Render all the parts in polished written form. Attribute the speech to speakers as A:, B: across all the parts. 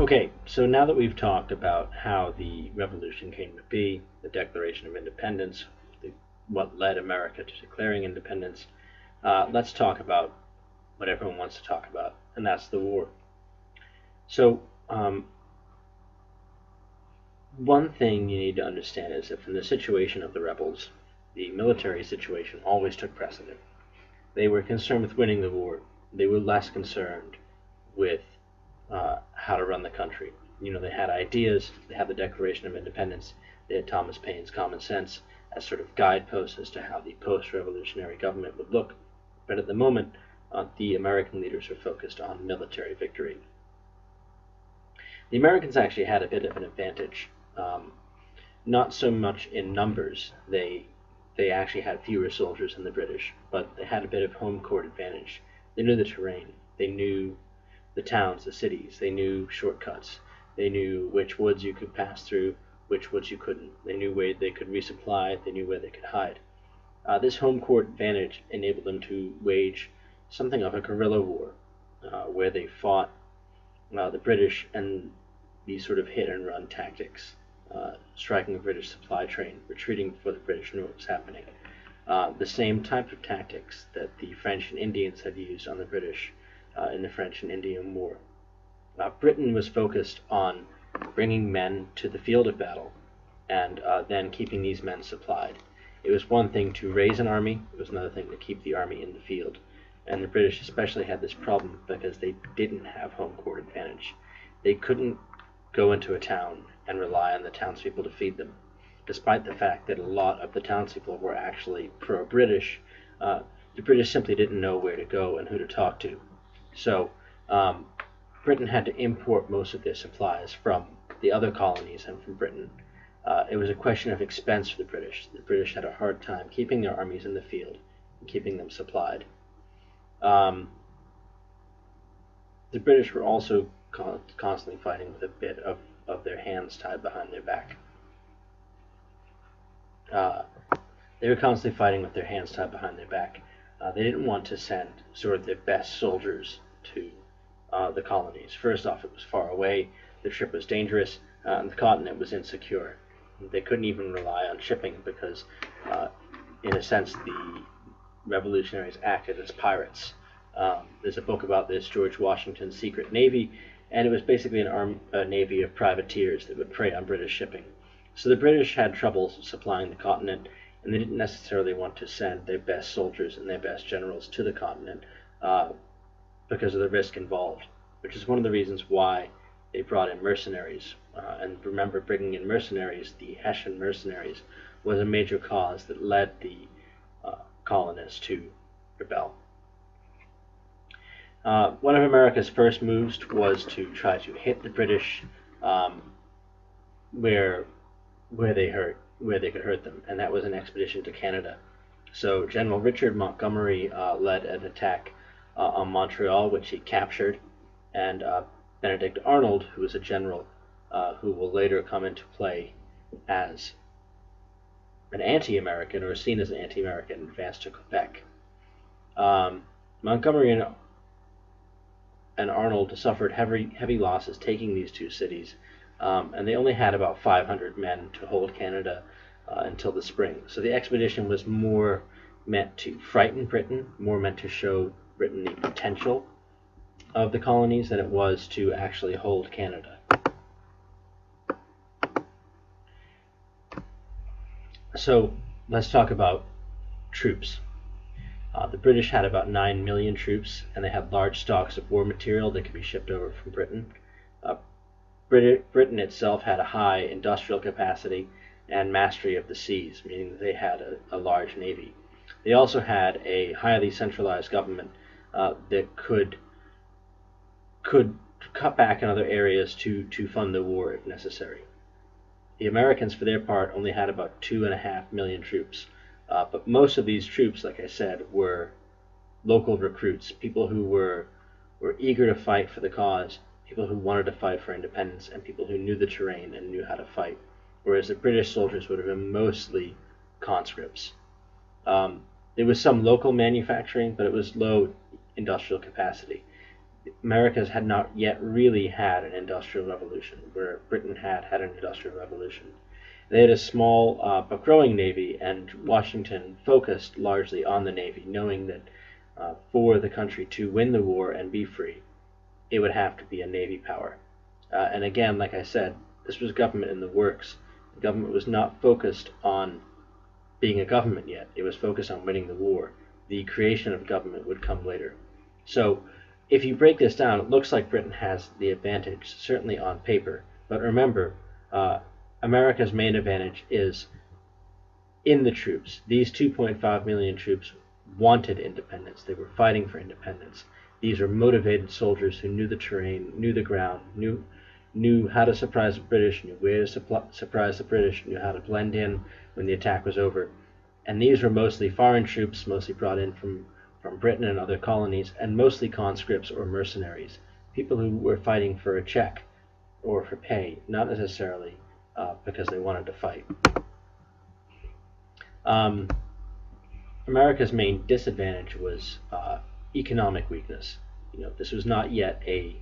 A: Okay, so now that we've talked about how the revolution came to be, the Declaration of Independence, what led America to declaring independence, let's talk about what everyone wants to talk about, and that's the war. So, one thing you need to understand is that from the situation of the rebels, the military situation always took precedent. They were concerned with winning the war. They were less concerned with how to run the country. They had ideas. They had the Declaration of Independence. They had Thomas Paine's Common Sense as sort of guideposts as to how the post-revolutionary government would look. But at the moment, the American leaders were focused on military victory. The Americans actually had a bit of an advantage, not so much in numbers. They actually had fewer soldiers than the British, but they had a bit of home court advantage. They knew the terrain. They knew the towns, the cities. They knew shortcuts. They knew which woods you could pass through, which woods you couldn't. They knew where they could resupply. They knew where they could hide. This home court advantage enabled them to wage something of a guerrilla war, where they fought the British and these sort of hit-and-run tactics, striking a British supply train, retreating before the British knew what was happening. The same type of tactics that the French and Indians had used on the British in the French and Indian War. Britain was focused on bringing men to the field of battle and then keeping these men supplied. It was one thing to raise an army, it was another thing to keep the army in the field. And the British especially had this problem because they didn't have home court advantage. They couldn't go into a town and rely on the townspeople to feed them, despite the fact that a lot of the townspeople were actually pro-British. The British simply didn't know where to go and who to talk to. So Britain had to import most of their supplies from the other colonies and from Britain. It was a question of expense for the British. The British had a hard time keeping their armies in the field and keeping them supplied. The British were also constantly fighting with a bit of their hands tied behind their back. They were constantly fighting with their hands tied behind their back. They didn't want to send sort of their best soldiers to the colonies. First off, it was far away, the trip was dangerous, and the continent was insecure. They couldn't even rely on shipping because, in a sense, the revolutionaries acted as pirates. There's a book about this, George Washington's Secret Navy, and it was basically a navy of privateers that would prey on British shipping. So the British had trouble supplying the continent, and they didn't necessarily want to send their best soldiers and their best generals to the continent because of the risk involved, which is one of the reasons why they brought in mercenaries. And remember, bringing in mercenaries, the Hessian mercenaries, was a major cause that led the colonists to rebel. One of America's first moves was to try to hit the British where they could hurt them, and that was an expedition to Canada. So General Richard Montgomery led an attack on Montreal, which he captured, and Benedict Arnold, who was a general who will later come into play as an anti-American, or seen as an anti-American, advanced to Quebec. Montgomery and Arnold suffered heavy losses taking these two cities, and they only had about 500 men to hold Canada until the spring. So the expedition was more meant to frighten Britain, more meant to show Britain the potential of the colonies than it was to actually hold Canada. So let's talk about troops. The British had about 9 million troops, and they had large stocks of war material that could be shipped over from Britain. Britain itself had a high industrial capacity and mastery of the seas, meaning that they had a large navy. They also had a highly centralized government that could cut back in other areas to fund the war if necessary. The Americans, for their part, only had about 2.5 million troops. But most of these troops, like I said, were local recruits, people who were eager to fight for the cause, people who wanted to fight for independence, and people who knew the terrain and knew how to fight, whereas the British soldiers would have been mostly conscripts. There was some local manufacturing, but it was low industrial capacity. Americas had not yet really had an industrial revolution, where Britain had an industrial revolution. They had a small but growing navy, and Washington focused largely on the navy, knowing that for the country to win the war and be free, it would have to be a navy power. And again, like I said, this was government in the works. The government was not focused on being a government yet. It was focused on winning the war. The creation of government would come later. So if you break this down, it looks like Britain has the advantage, certainly on paper. But remember, America's main advantage is in the troops. These 2.5 million troops wanted independence. They were fighting for independence. These were motivated soldiers who knew the terrain, knew the ground, knew how to surprise the British, knew where to surprise the British, knew how to blend in when the attack was over. And these were mostly foreign troops, mostly brought in from Britain and other colonies, and mostly conscripts or mercenaries, people who were fighting for a check or for pay, not necessarily because they wanted to fight. America's main disadvantage was economic weakness. This was not yet an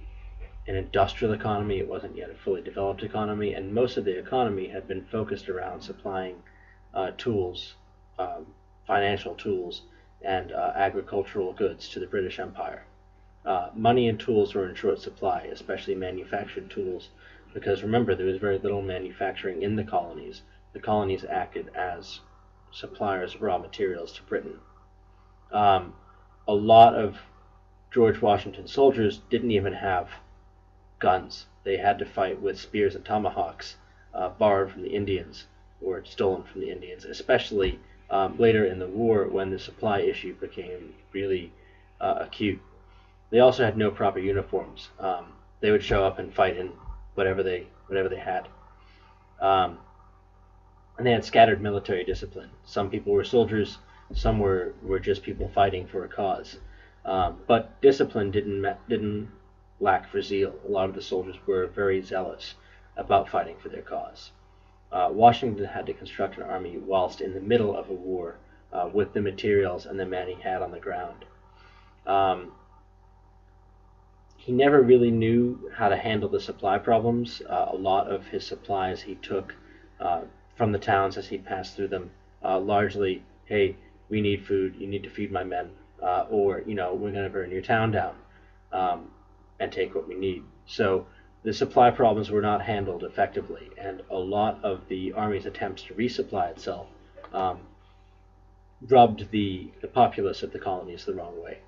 A: industrial economy. It wasn't yet a fully developed economy, and most of the economy had been focused around supplying tools, financial tools, and agricultural goods to the British Empire. Money and tools were in short supply, especially manufactured tools, because remember, there was very little manufacturing in the colonies. The colonies acted as suppliers of raw materials to Britain. A lot of George Washington's soldiers didn't even have guns. They had to fight with spears and tomahawks borrowed from the Indians or stolen from the Indians, especially later in the war when the supply issue became really acute. They also had no proper uniforms. They would show up and fight in whatever they had. And they had scattered military discipline. Some people were soldiers, some were just people fighting for a cause. But discipline didn't lack for zeal. A lot of the soldiers were very zealous about fighting for their cause. Washington had to construct an army whilst in the middle of a war with the materials and the men he had on the ground. He never really knew how to handle the supply problems. A lot of his supplies he took from the towns as he passed through them, largely, hey, we need food, you need to feed my men, or, we're going to burn your town down and take what we need. So the supply problems were not handled effectively, and a lot of the army's attempts to resupply itself rubbed the populace of the colonies the wrong way.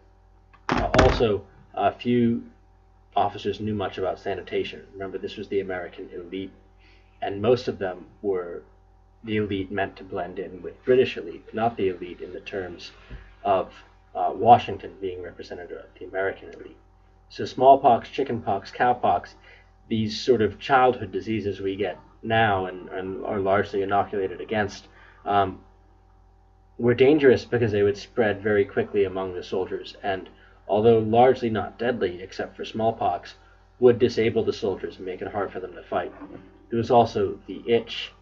A: Also, a few officers knew much about sanitation. Remember, this was the American elite, and most of them were the elite meant to blend in with British elite, not the elite in the terms of Washington being representative of the American elite. So smallpox, chickenpox, cowpox, these sort of childhood diseases we get now and are largely inoculated against, were dangerous because they would spread very quickly among the soldiers, and although largely not deadly except for smallpox, would disable the soldiers and make it hard for them to fight. There was also the itch.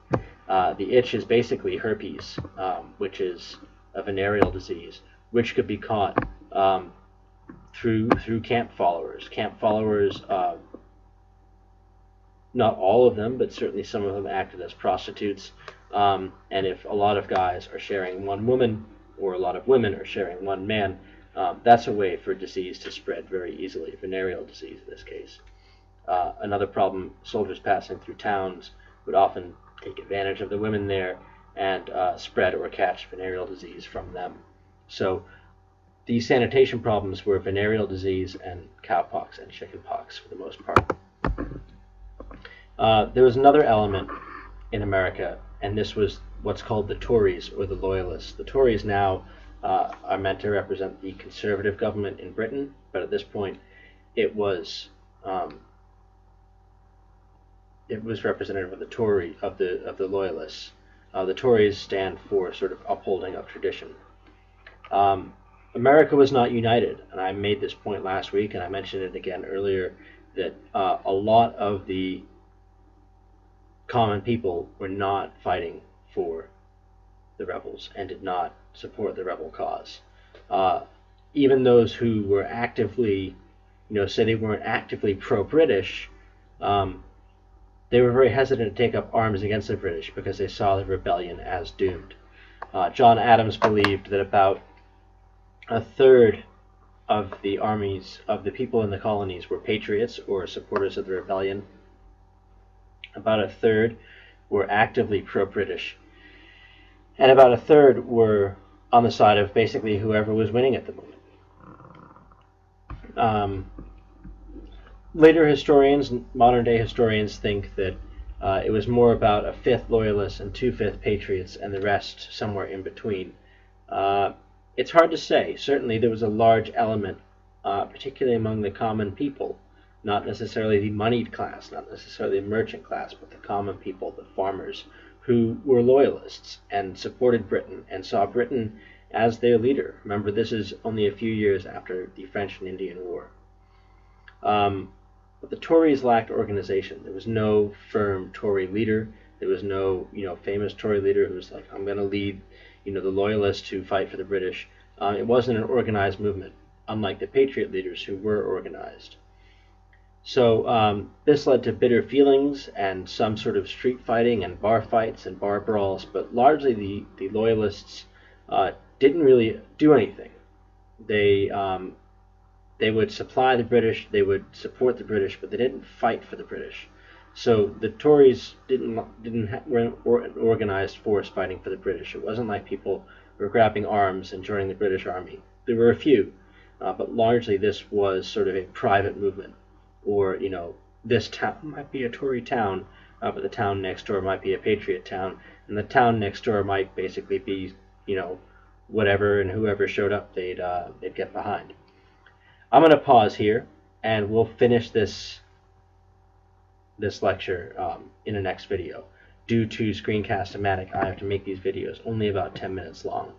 A: The itch is basically herpes, which is a venereal disease, which could be caught through camp followers. Camp followers, not all of them, but certainly some of them acted as prostitutes. And if a lot of guys are sharing one woman, or a lot of women are sharing one man, that's a way for disease to spread very easily, venereal disease in this case. Another problem, soldiers passing through towns would often take advantage of the women there and spread or catch venereal disease from them. So these sanitation problems were venereal disease and cowpox and chickenpox for the most part. There was another element in America, and this was what's called the Tories or the Loyalists. The Tories now are meant to represent the conservative government in Britain, but at this point it was representative of the Loyalists. The Tories stand for sort of upholding of tradition. America was not united, and I made this point last week, and I mentioned it again earlier, that a lot of the common people were not fighting for the rebels and did not support the rebel cause. Even those who were actively say they weren't actively pro-British, they were very hesitant to take up arms against the British because they saw the rebellion as doomed. John Adams believed that about a third of the armies of the people in the colonies were patriots or supporters of the rebellion. About a third were actively pro-British, and about a third were on the side of basically whoever was winning at the moment. Later historians, modern-day historians, think that it was more about a fifth loyalists and two-fifths patriots, and the rest somewhere in between. It's hard to say. Certainly there was a large element, particularly among the common people, not necessarily the moneyed class, not necessarily the merchant class, but the common people, the farmers, who were loyalists and supported Britain and saw Britain as their leader. Remember, this is only a few years after the French and Indian War. But the Tories lacked organization. There was no firm Tory leader. There was no, famous Tory leader who was like, I'm going to lead, the loyalists who fight for the British. It wasn't an organized movement, unlike the Patriot leaders who were organized. So this led to bitter feelings and some sort of street fighting and bar fights and bar brawls, but largely the loyalists didn't really do anything. They would supply the British, they would support the British, but they didn't fight for the British. So the Tories weren't an organized force fighting for the British. It wasn't like people were grabbing arms and joining the British Army. There were a few, but largely this was sort of a private movement. Or, this town might be a Tory town, but the town next door might be a Patriot town, and the town next door might basically be, whatever, and whoever showed up, they'd get behind. I'm going to pause here, and we'll finish this lecture in the next video. Due to Screencast-O-Matic, I have to make these videos only about 10 minutes long.